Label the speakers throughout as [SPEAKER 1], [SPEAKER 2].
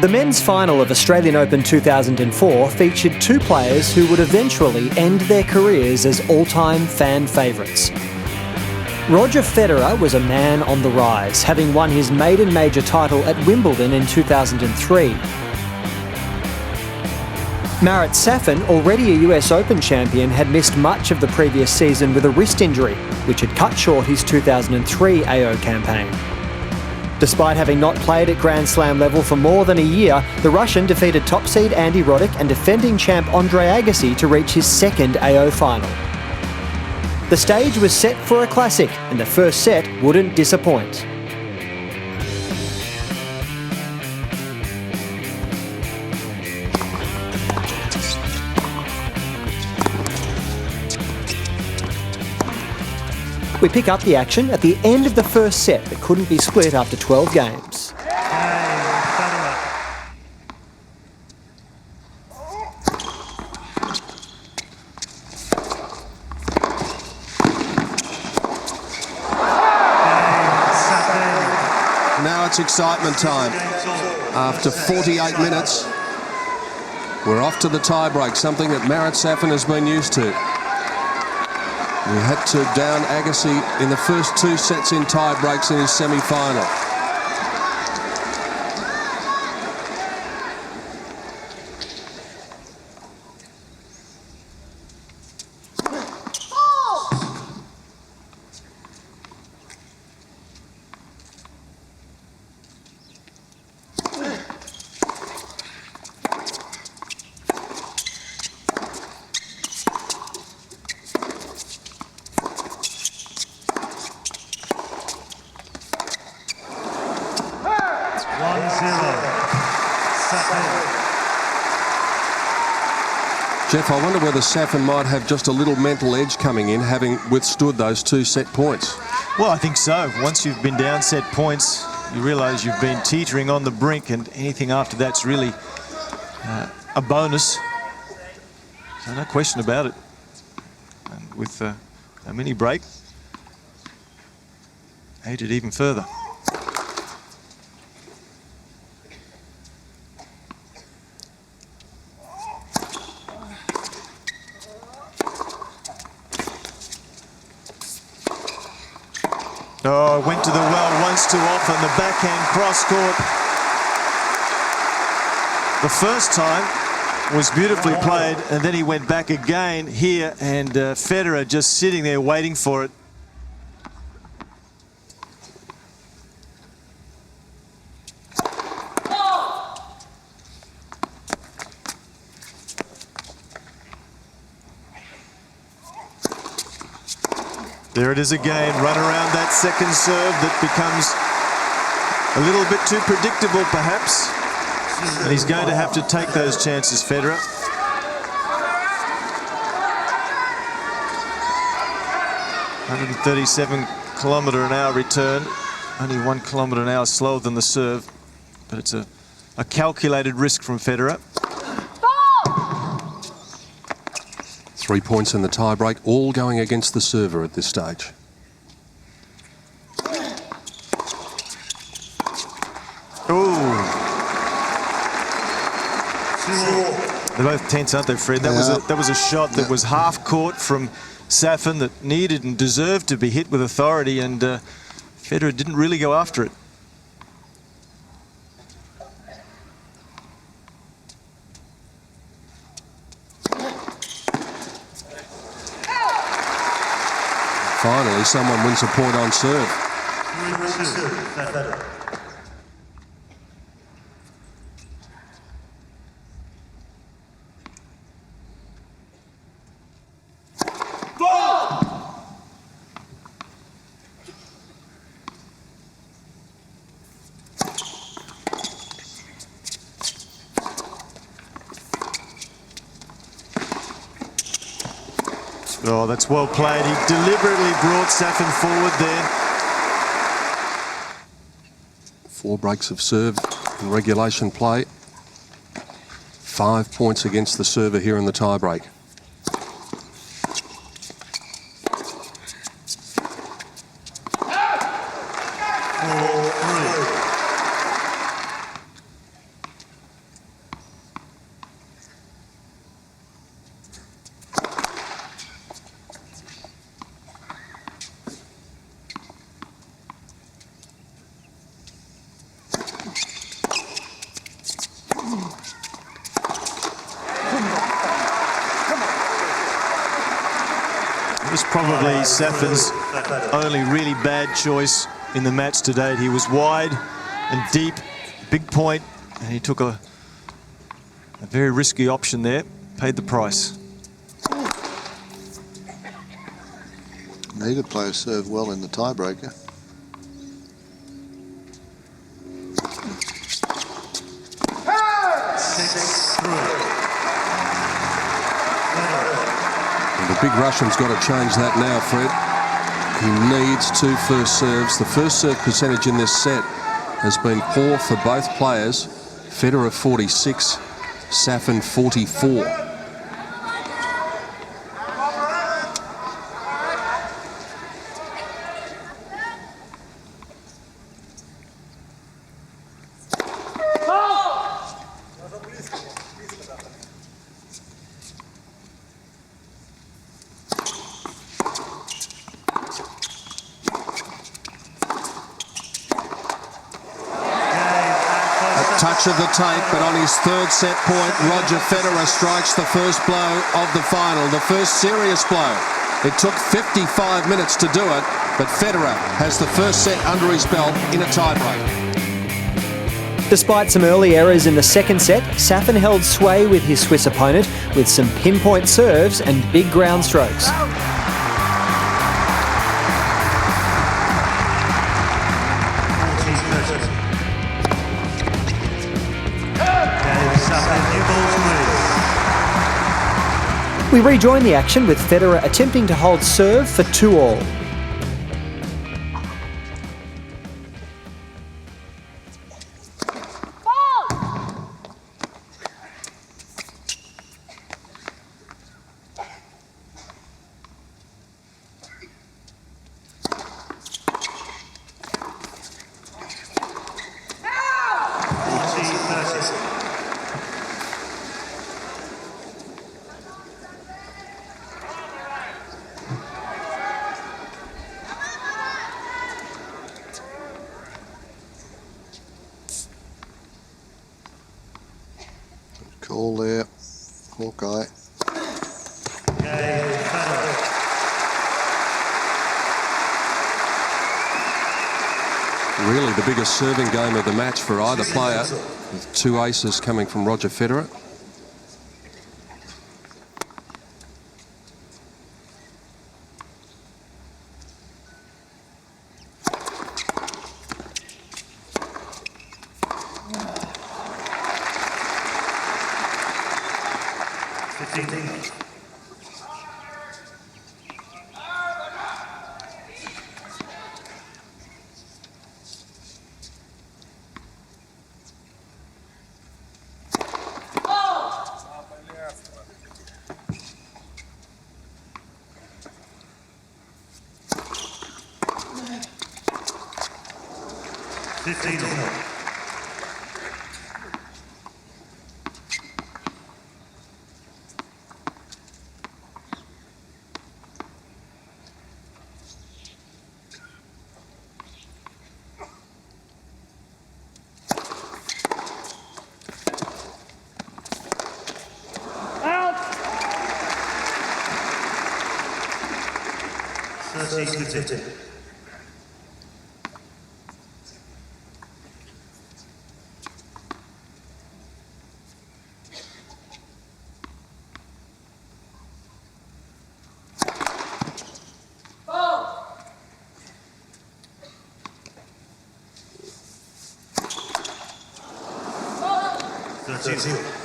[SPEAKER 1] The men's final of Australian Open 2004 featured two players who would eventually end their careers as all-time fan favourites. Roger Federer was a man on the rise, having won his maiden major title at Wimbledon in 2003. Marat Safin, already a US Open champion, had missed much of the previous season with a wrist injury, which had cut short his 2003 AO campaign. Despite having not played at Grand Slam level for more than a year, the Russian defeated top seed Andy Roddick and defending champ Andre Agassi to reach his second AO final. The stage was set for a classic, and the first set wouldn't disappoint. We pick up the action at the end of the first set that couldn't be split after 12 games.
[SPEAKER 2] Now it's excitement time. After 48 minutes, we're off to the tie-break, something that Marat Safin has been used to. We had to down Agassi in the first two sets in tie-breaks in his semi-final. Jeff, I wonder whether Safin might have just a little mental edge coming in, having withstood those two set points.
[SPEAKER 3] Well, I think so. Once you've been down set points, you realise you've been teetering on the brink, and anything after that's really a bonus. So no question about it. And with a mini break, aided even further. Oh, went to the well once too often, the backhand cross-court. The first time was beautifully played, and then he went back again here, and Federer just sitting there waiting for it. There it is again, run around that second serve that becomes a little bit too predictable perhaps. And he's going to have to take those chances, Federer. .137km/h return, only 1 km/h slower than the serve, but it's a calculated risk from Federer.
[SPEAKER 2] 3 points in the tie-break, all going against the server at this stage.
[SPEAKER 3] Ooh. They're both tense, aren't they, Fred? That was a shot that was half court from Safin that needed and deserved to be hit with authority, and Federer didn't really go after it.
[SPEAKER 2] Finally, someone wins a point on serve.
[SPEAKER 3] Oh, that's well played. He deliberately brought Safin forward there.
[SPEAKER 2] 4 breaks of serve in regulation play. 5 points against the server here in the tie-break.
[SPEAKER 3] probably Safin's only really bad choice in the match to date. He was wide and deep, big point, and he took a very risky option there, paid the price.
[SPEAKER 4] Neither player served well in the tiebreaker.
[SPEAKER 2] And the big Russian's got to change that now, Fred. He needs 2 first serves. The first serve percentage in this set has been poor for both players. Federer 46, Safin 44. Touch of the tape, but on his 3rd set point, Roger Federer strikes the first blow of the final, the first serious blow. It took 55 minutes to do it, but Federer has the first set under his belt in a tiebreak.
[SPEAKER 1] Despite some early errors in the second set, Safin held sway with his Swiss opponent with some pinpoint serves and big ground strokes. We rejoin the action with Federer attempting to hold serve for 2-all.
[SPEAKER 4] Call there, Hawkeye.
[SPEAKER 2] Really the biggest serving game of the match for either player, with 2 aces coming from Roger Federer.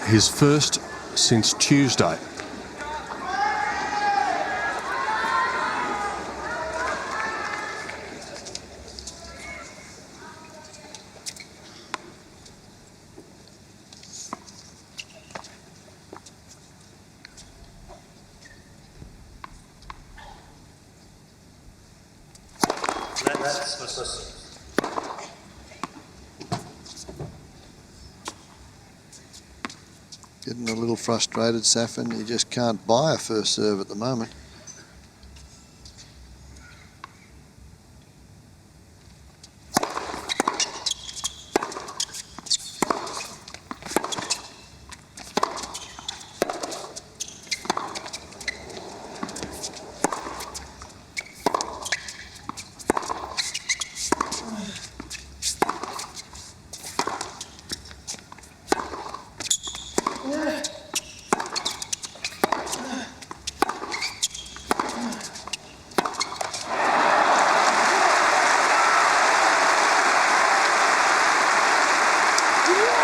[SPEAKER 2] His first since Tuesday.
[SPEAKER 4] Getting a little frustrated, Safin. He just can't buy a first serve at the moment.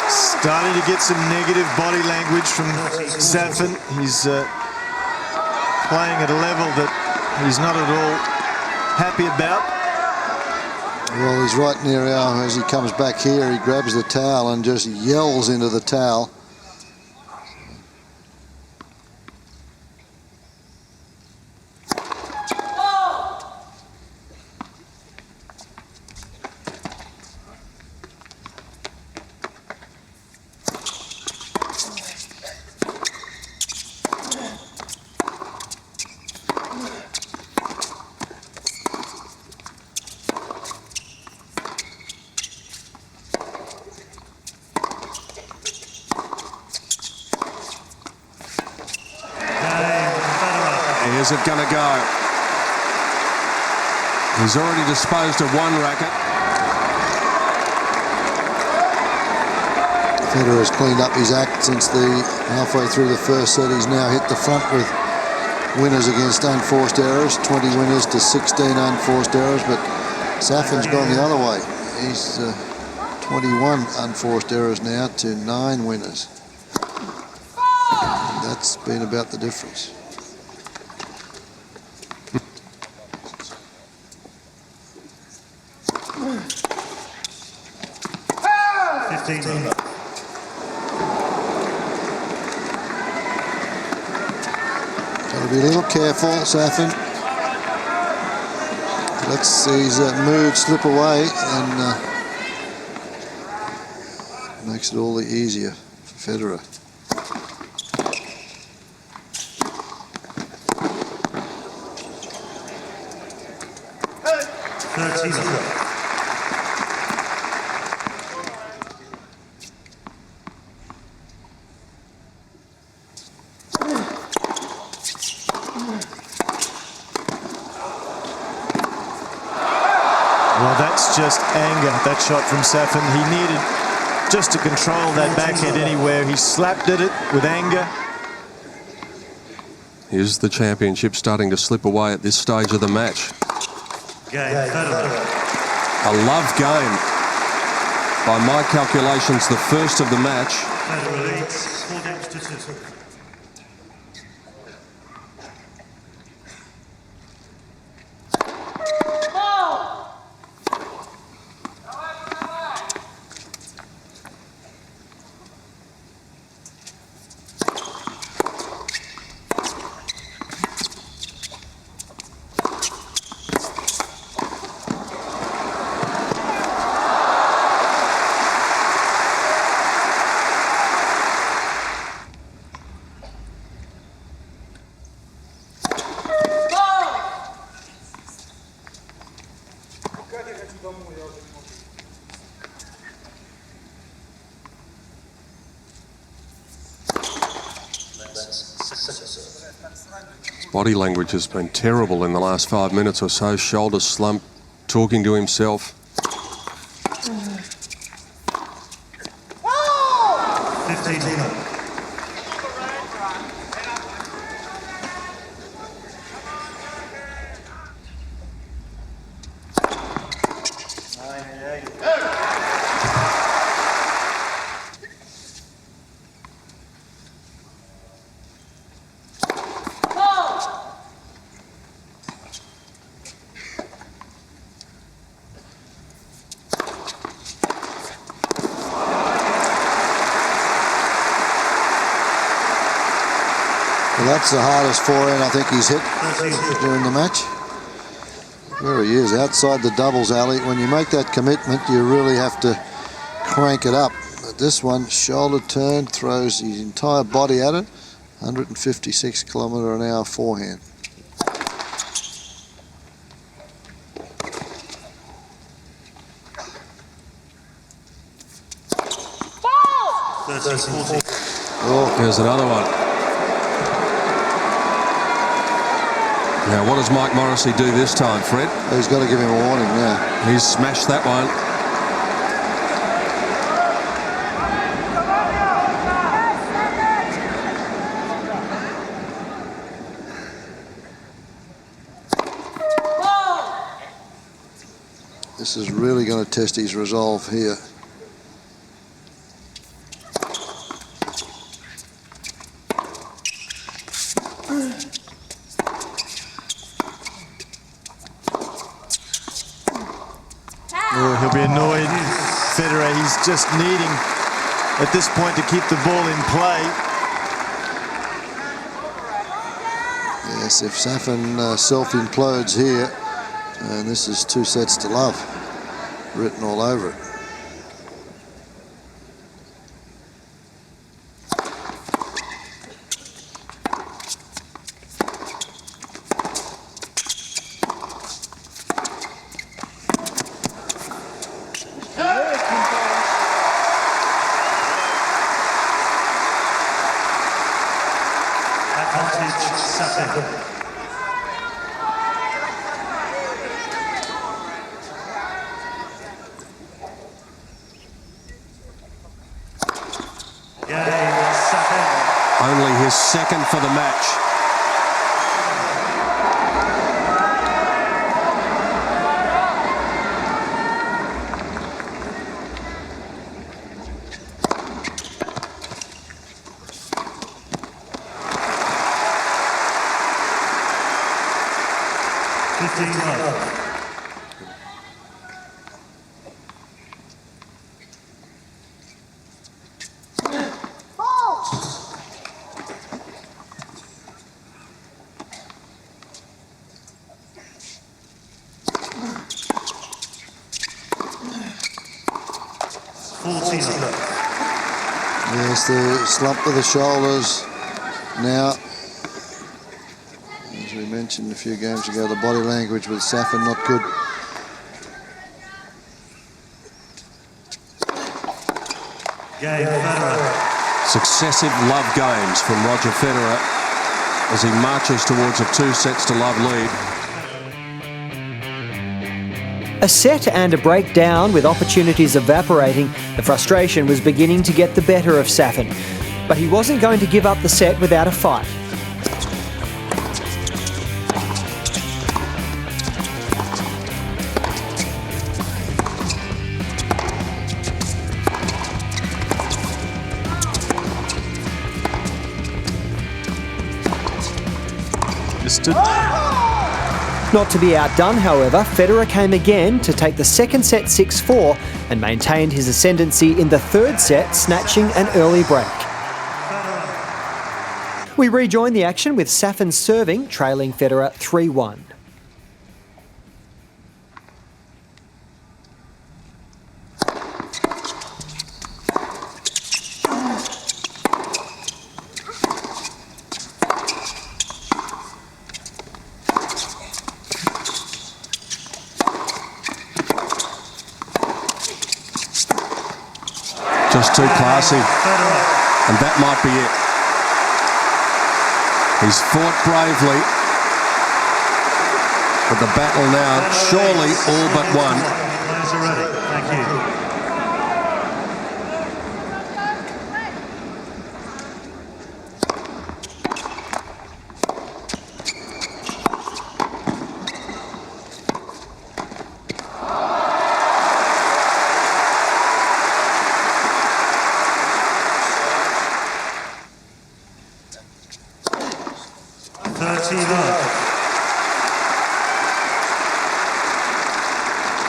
[SPEAKER 3] Starting to get some negative body language from Safin. He's playing at a level that he's not at all happy about.
[SPEAKER 4] Well, he's right near our, as he comes back here, he grabs the towel and just yells into the towel.
[SPEAKER 2] Is it going to go? He's already disposed of one racket.
[SPEAKER 4] Federer's cleaned up his act since the halfway through the first set. He's now hit the front with winners against unforced errors, 20 winners to 16 unforced errors, but Safin's gone the other way. He's 21 unforced errors now to 9 winners. And that's been about the difference. Got to be a little careful, Safin. Let's see his mood slip away, and makes it all the easier for Federer.
[SPEAKER 3] Well, that's just anger, that shot from Safin. He needed just to control that backhand anywhere. He slapped at it with anger.
[SPEAKER 2] Is the championship starting to slip away at this stage of the match? A love game. By my calculations, the first of the match. His body language has been terrible in the last 5 minutes or so. Shoulder slump, talking to himself.
[SPEAKER 5] 15.
[SPEAKER 4] Well, that's the hardest forehand I think he's hit during the match. There he is, outside the doubles alley. When you make that commitment, you really have to crank it up. But this one, shoulder turn, throws his entire body at it. 156 km/h forehand.
[SPEAKER 2] Oh, here's another one. Now, what does Mike Morrissey do this time, Fred?
[SPEAKER 4] He's got to give him a warning now.
[SPEAKER 2] He's smashed that one.
[SPEAKER 4] This is really going to test his resolve here.
[SPEAKER 3] just needing, at this point, to keep the ball in play.
[SPEAKER 4] Yes, if Safin self-implodes here, and this is 2 sets to love, written all over it.
[SPEAKER 2] Only his second for the match. Yes, the slump of the shoulders now. As we mentioned a few games ago, the body language with Safin not good. Successive love games from Roger Federer as he marches towards a 2 sets to love lead.
[SPEAKER 1] A set and a breakdown with opportunities evaporating, the frustration was beginning to get the better of Safin. But he wasn't going to give up the set without a fight. Not to be outdone, however, Federer came again to take the second set 6-4 and maintained his ascendancy in the third set, snatching an early break. We rejoin the action with Safin serving, trailing Federer 3-1.
[SPEAKER 2] Just too classy, and that might be it. He's fought bravely, but the battle now surely all but won.
[SPEAKER 5] Thank you.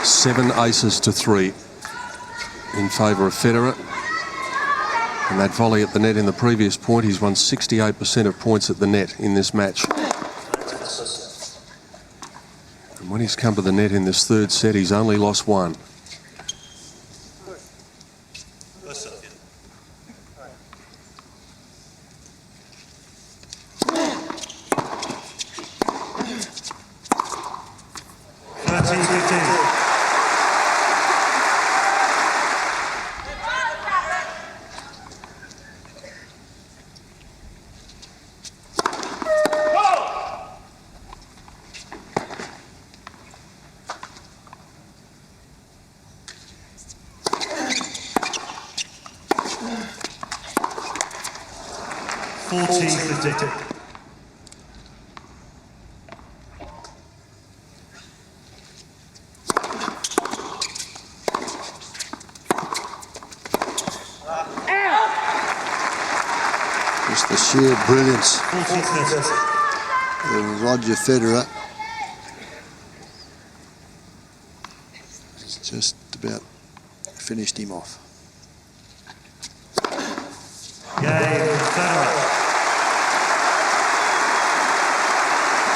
[SPEAKER 2] 7 aces to 3 in favour of Federer. And that volley at the net in the previous point, he's won 68% of points at the net in this match. And when he's come to the net in this third set, he's only lost 1. Just the sheer brilliance of Roger Federer. He's just about finished him off.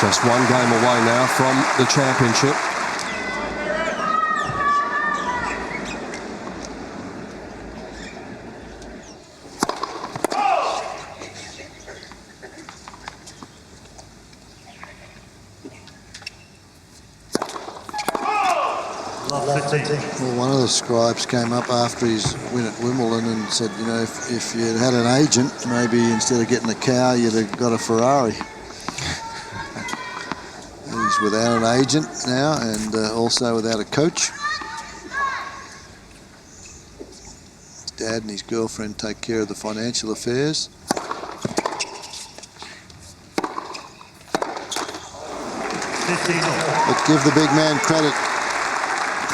[SPEAKER 2] Just one game away now from the championship.
[SPEAKER 4] Well, one of the scribes came up after his win at Wimbledon and said, you know, if you'd had an agent, maybe instead of getting a cow, you'd have got a Ferrari. He's without an agent now and also without a coach. His dad and his girlfriend take care of the financial affairs. But give the big man credit.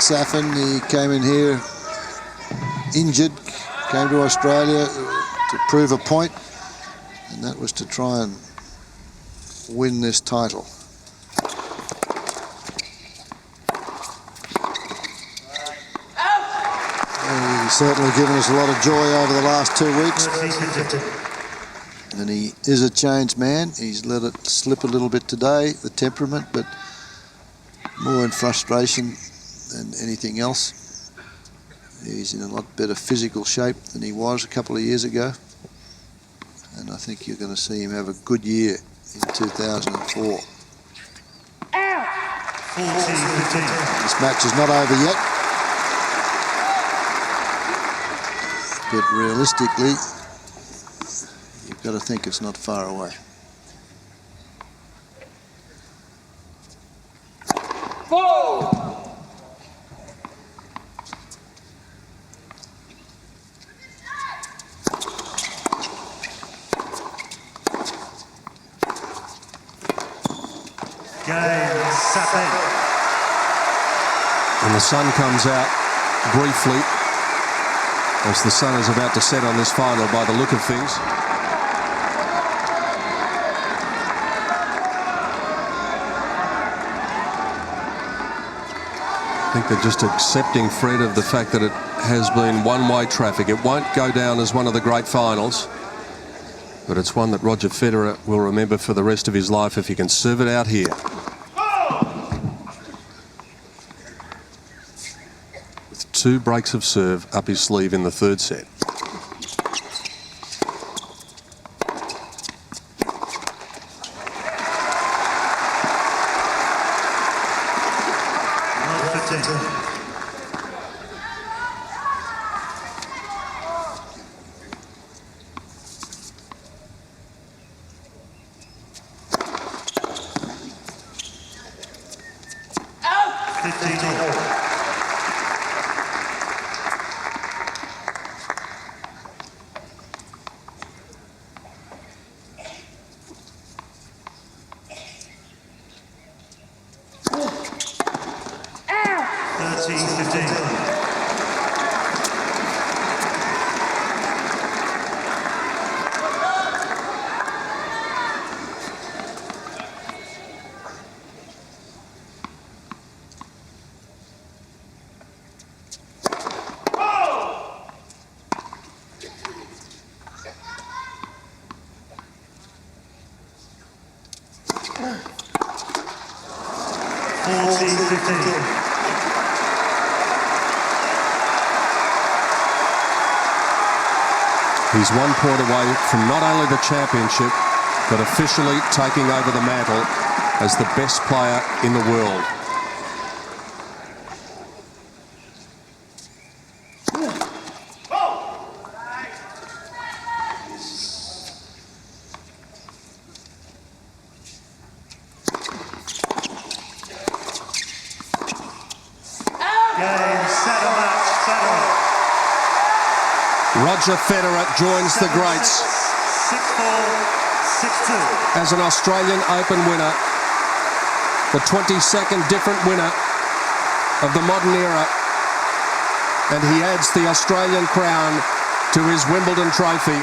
[SPEAKER 4] Safin, he came in here injured, came to Australia to prove a point, and that was to try and win this title. He's certainly given us a lot of joy over the last 2 weeks. And he is a changed man. He's let it slip a little bit today, the temperament, but more in frustration than anything else. He's in a lot better physical shape than he was a couple of years ago. And I think you're going to see him have a good year in 2004. This match is not over yet. But realistically, you've got to think it's not far away.
[SPEAKER 5] Cain, Safin.
[SPEAKER 2] And the sun comes out briefly as the sun is about to set on this final by the look of things. I think they're just accepting, Fred, of the fact that it has been one-way traffic. It won't go down as one of the great finals, but it's one that Roger Federer will remember for the rest of his life if he can serve it out here. With 2 breaks of serve up his sleeve in the 3rd set. He's 1 point away from not only the championship, but officially taking over the mantle as the best player in the world. Roger Federer joins the greats
[SPEAKER 5] 6-4, 6-2.
[SPEAKER 2] as an Australian Open winner, the 22nd different winner of the modern era, and he adds the Australian crown to his Wimbledon trophy.